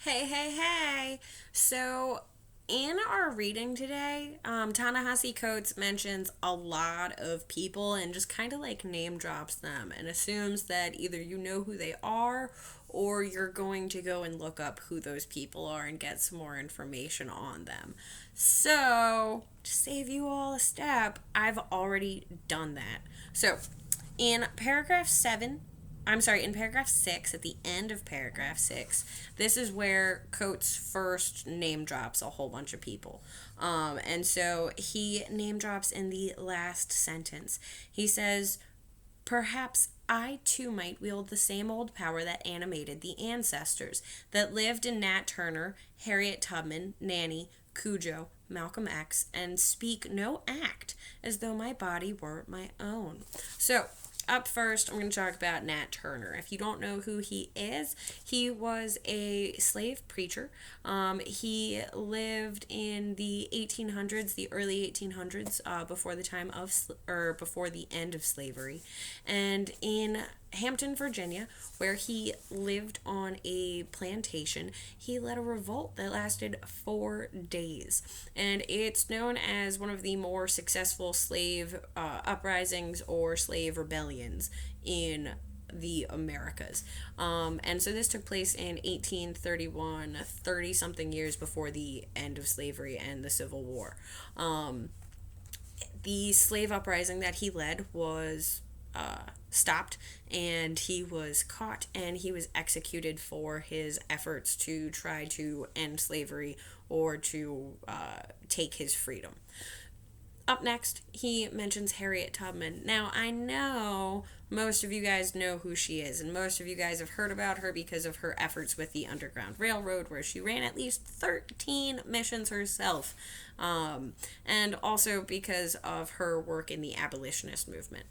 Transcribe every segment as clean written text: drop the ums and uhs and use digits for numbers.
Hey, hey, hey. So, in our reading today, Ta-Nehisi Coates mentions a lot of people and just kind of like name drops them and assumes that either you know who they are or you're going to go and look up who those people are and get some more information on them. So, to save you all a step, I've already done that. So, in paragraph 7, in paragraph 6, at the end of paragraph 6, this is where Coates first name drops a whole bunch of people. And so he name drops in the last sentence. He says, perhaps I too might wield the same old power that animated the ancestors that lived in Nat Turner, Harriet Tubman, Nanny, Cujo, Malcolm X, and speak no act as though my body were my own. So, up first, I'm going to talk about Nat Turner. If you don't know who he is, he was a slave preacher. He lived in the 1800s, the early 1800s, before the time of or before the end of slavery, and in Hampton, Virginia, where he lived on a plantation, he led a revolt that lasted 4 days. And it's known as one of the more successful slave uprisings or slave rebellions in the Americas. And so this took place in 1831, 30 something years before the end of slavery and the Civil War. The slave uprising that he led was stopped, and he was caught and he was executed for his efforts to try to end slavery or to take his freedom. Up next, he mentions Harriet Tubman. Now, I know most of you guys know who she is, and most of you guys have heard about her because of her efforts with the Underground Railroad, where she ran at least 13 missions herself, and also because of her work in the abolitionist movement.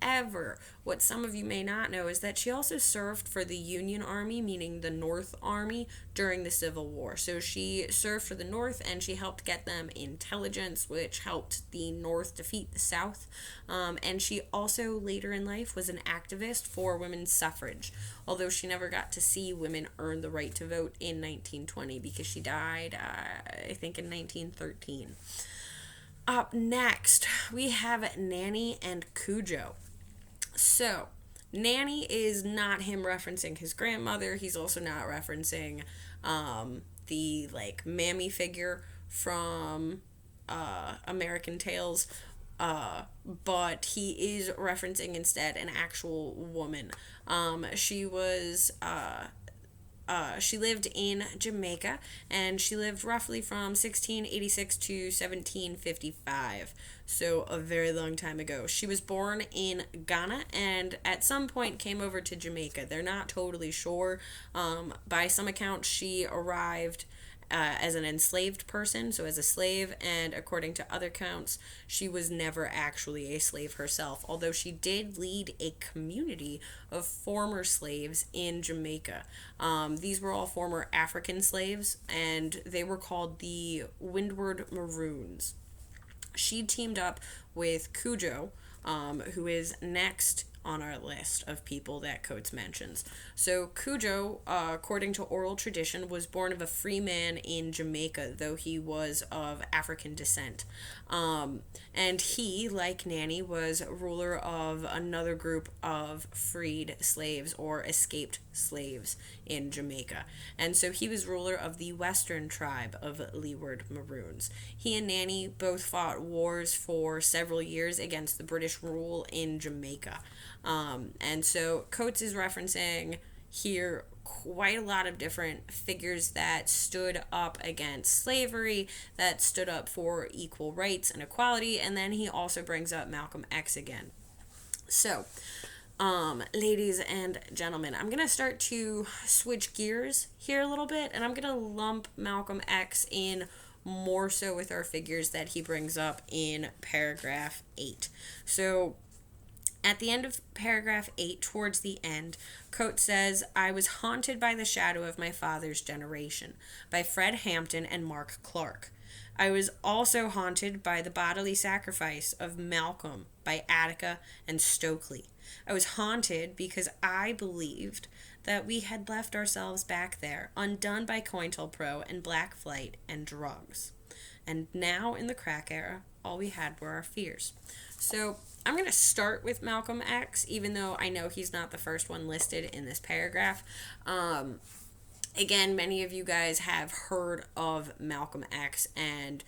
However, what some of you may not know is that she also served for the Union Army, meaning the North Army, during the Civil War. So she served for the North and she helped get them intelligence, which helped the North defeat the South. And she also, later in life, was an activist for women's suffrage, although she never got to see women earn the right to vote in 1920 because she died, I think, in 1913. Up next, we have Nanny and Cujo. So, Nanny is not him referencing his grandmother. He's also not referencing the like mammy figure from American Tales, but he is referencing instead an actual woman. She lived in Jamaica, and she lived roughly from 1686 to 1755, so a very long time ago. She was born in Ghana and at some point came over to Jamaica. They're not totally sure. By some accounts, she arrived as an enslaved person, so as a slave, and according to other accounts, she was never actually a slave herself, although she did lead a community of former slaves in Jamaica. These were all former African slaves, and they were called the Windward Maroons. She teamed up with Cujo, who is next on our list of people that Coates mentions. So Cujo, according to oral tradition, was born of a free man in Jamaica, though he was of African descent. And he, like Nanny, was ruler of another group of freed slaves or escaped slaves in Jamaica. And so he was ruler of the western tribe of Leeward Maroons. He and Nanny both fought wars for several years against the British rule in Jamaica. And so Coates is referencing here quite a lot of different figures that stood up against slavery, that stood up for equal rights and equality, and then he also brings up Malcolm X again. So, ladies and gentlemen, I'm going to start to switch gears here a little bit, and I'm going to lump Malcolm X in more so with our figures that he brings up in paragraph 8. So, at the end of paragraph 8, towards the end, Coates says, I was haunted by the shadow of my father's generation, by Fred Hampton and Mark Clark. I was also haunted by the bodily sacrifice of Malcolm by Attica and Stokely. I was haunted because I believed that we had left ourselves back there, undone by COINTELPRO and Black Flight and drugs. And now, in the crack era, all we had were our fears. So, I'm going to start with Malcolm X, even though I know he's not the first one listed in this paragraph. Again, many of you guys have heard of Malcolm X, and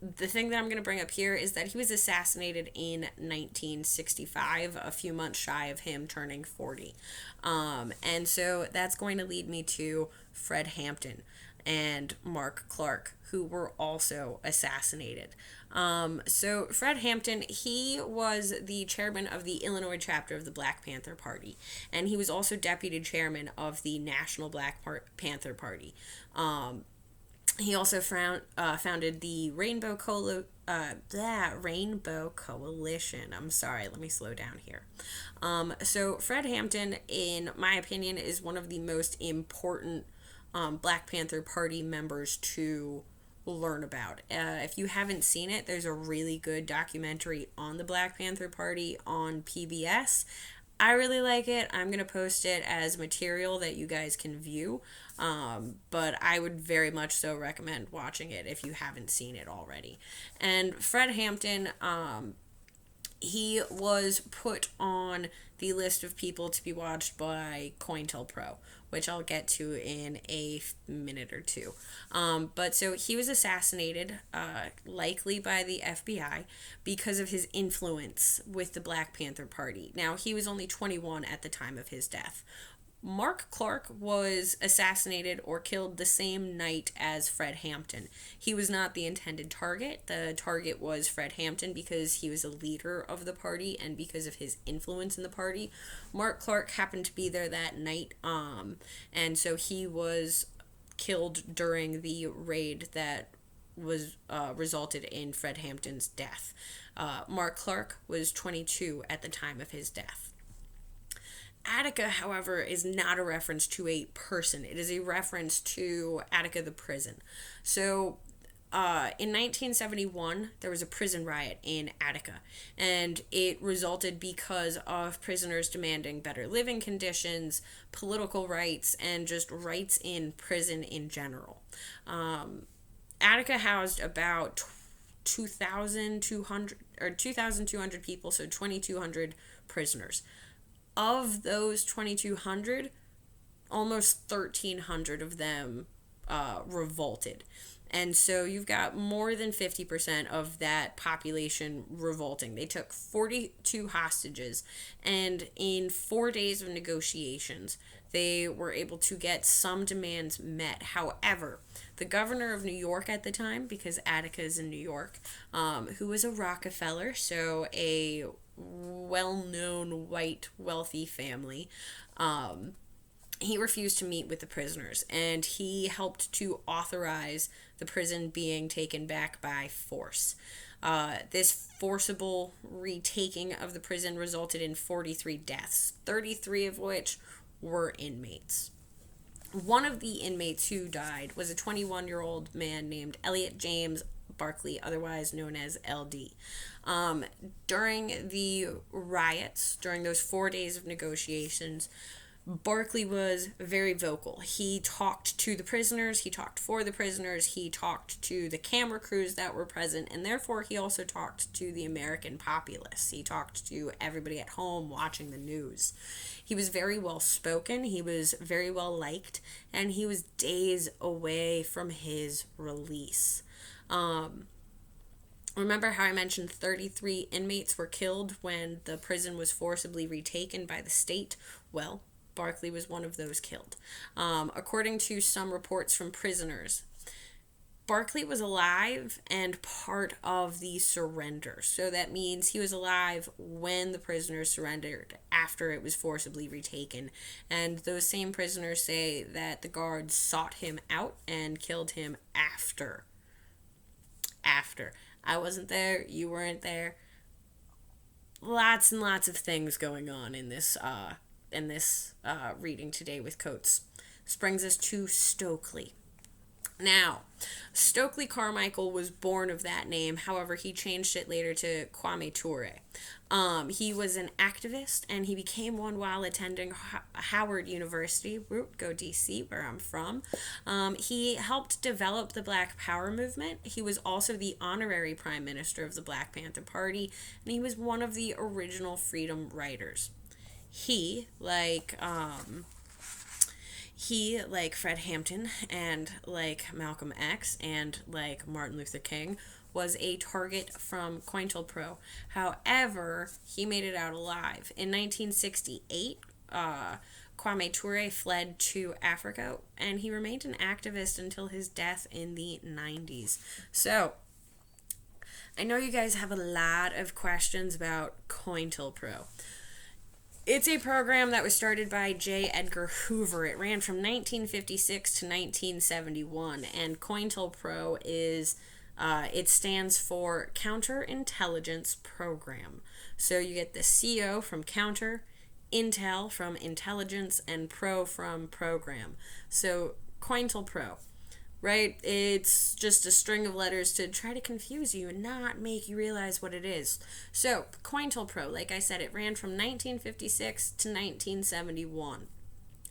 the thing that I'm going to bring up here is that he was assassinated in 1965, a few months shy of him turning 40. And so that's going to lead me to Fred Hampton and Mark Clark, who were also assassinated. So Fred Hampton, he was the chairman of the Illinois chapter of the Black Panther Party, and he was also deputy chairman of the National Black Panther Party. He also founded the Rainbow Coalition. I'm sorry, let me slow down here. So Fred Hampton, in my opinion, is one of the most important Black Panther Party members to learn about. If you haven't seen it, there's a really good documentary on the Black Panther Party on PBS. I really like it. I'm going to post it as material that you guys can view. But I would very much so recommend watching it if you haven't seen it already. And Fred Hampton, he was put on the list of people to be watched by COINTELPRO, which I'll get to in a minute or two. But so he was assassinated, likely by the FBI, because of his influence with the Black Panther Party. Now, he was only 21 at the time of his death. Mark Clark was assassinated or killed the same night as Fred Hampton. He was not the intended target. The target was Fred Hampton because he was a leader of the party and because of his influence in the party. Mark Clark happened to be there that night, and so he was killed during the raid that was resulted in Fred Hampton's death. Mark Clark was 22 at the time of his death. Attica, however, is not a reference to a person. It is a reference to Attica the prison. So, in 1971, there was a prison riot in Attica, and it resulted because of prisoners demanding better living conditions, political rights, and just rights in prison in general. Attica housed about 2,200 people, so 2,200 prisoners. Of those 2,200, almost 1,300 of them revolted. And so you've got more than 50% of that population revolting. They took 42 hostages, and in 4 days of negotiations, they were able to get some demands met. However, the governor of New York at the time, because Attica is in New York, who was a Rockefeller, so a well-known white wealthy family, he refused to meet with the prisoners, and he helped to authorize the prison being taken back by force. This forcible retaking of the prison resulted in 43 deaths, 33 of which were inmates. One of the inmates who died was a 21-year-old man named Elliot James Barkley, otherwise known as LD. During the riots, during those 4 days of negotiations, Barkley was very vocal. He talked to the prisoners, he talked for the prisoners, he talked to the camera crews that were present, and therefore he also talked to the American populace. He talked to everybody at home watching the news. He was very well spoken, he was very well liked, and he was days away from his release. Remember how I mentioned 33 inmates were killed when the prison was forcibly retaken by the state? Well, Barkley was one of those killed. According to some reports from prisoners, Barkley was alive and part of the surrender. So that means he was alive when the prisoners surrendered after it was forcibly retaken. And those same prisoners say that the guards sought him out and killed him after. I wasn't there, you weren't there. Lots and lots of things going on in this reading today with Coates. This brings us to Stokely. Now, Stokely Carmichael was born of that name. However, he changed it later to Kwame Ture. He was an activist, and he became one while attending Howard University. Go DC, where I'm from. He helped develop the Black Power movement. He was also the honorary prime minister of the Black Panther Party, and he was one of the original freedom riders. He, like Fred Hampton and like Malcolm X and like Martin Luther King, was a target from COINTELPRO. However, he made it out alive. In 1968, Kwame Ture fled to Africa, and he remained an activist until his death in the 90s. So, I know you guys have a lot of questions about COINTELPRO. It's a program that was started by J. Edgar Hoover. It ran from 1956 to 1971, and COINTELPRO is it stands for Counterintelligence Program. So you get the CO from counter, intel from intelligence, and pro from program. So COINTELPRO, right? It's just a string of letters to try to confuse you and not make you realize what it is. So, COINTELPRO, like I said, it ran from 1956 to 1971.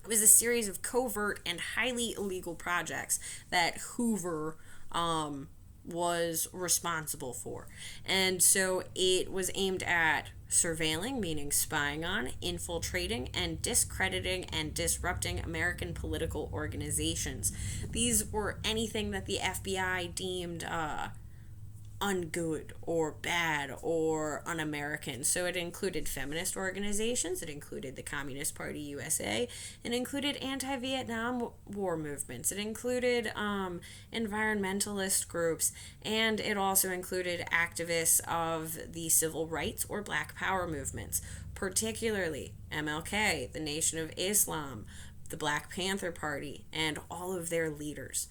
It was a series of covert and highly illegal projects that Hoover was responsible for. And so it was aimed at surveilling, meaning spying on, infiltrating, and discrediting and disrupting American political organizations. These were anything that the FBI deemed ungood or bad or un-American. So it included feminist organizations, it included the Communist Party USA, it included anti-Vietnam War movements, it included environmentalist groups, and it also included activists of the civil rights or Black Power movements, particularly MLK, the Nation of Islam, the Black Panther Party, and all of their leaders.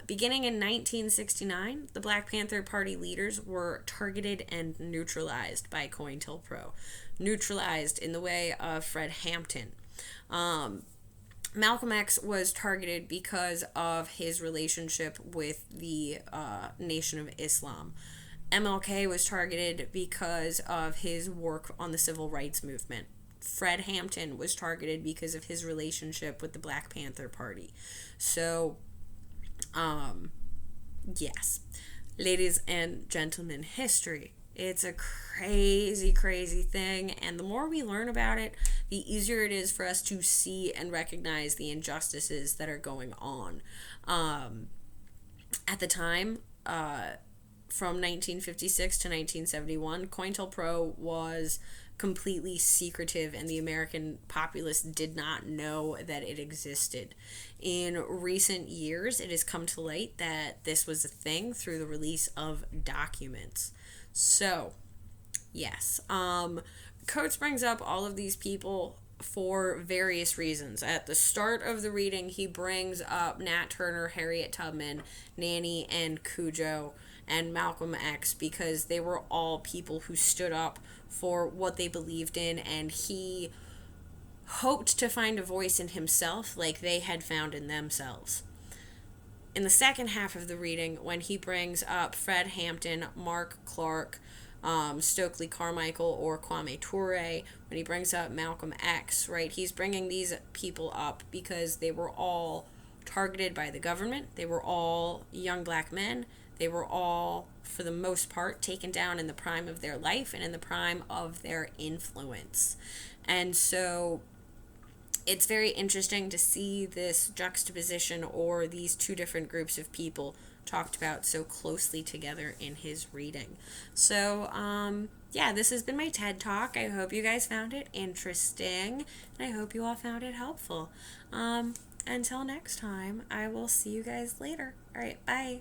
Beginning in 1969, the Black Panther Party leaders were targeted and neutralized by COINTELPRO. Neutralized in the way of Fred Hampton. Malcolm X was targeted because of his relationship with the Nation of Islam. MLK was targeted because of his work on the civil rights movement. Fred Hampton was targeted because of his relationship with the Black Panther Party. So, yes. Ladies and gentlemen, history. It's a crazy, crazy thing, and the more we learn about it, the easier it is for us to see and recognize the injustices that are going on. At the time, from 1956 to 1971, COINTELPRO was completely secretive, and the American populace did not know that it existed. In recent years, it has come to light that this was a thing through the release of documents. So, yes, Coates brings up all of these people for various reasons. At the start of the reading, he brings up Nat Turner, Harriet Tubman, Nanny, and Cujo, and Malcolm X, because they were all people who stood up for what they believed in, and he hoped to find a voice in himself like they had found in themselves. In the second half of the reading, when he brings up Fred Hampton, Mark Clark, Stokely Carmichael, or Kwame Ture, when he brings up Malcolm X, right, he's bringing these people up because they were all targeted by the government. They were all young black men. They were all, for the most part, taken down in the prime of their life and in the prime of their influence. And so it's very interesting to see this juxtaposition, or these two different groups of people talked about so closely together in his reading. So, yeah, this has been my TED Talk. I hope you guys found it interesting, and I hope you all found it helpful. Until next time, I will see you guys later. All right, bye.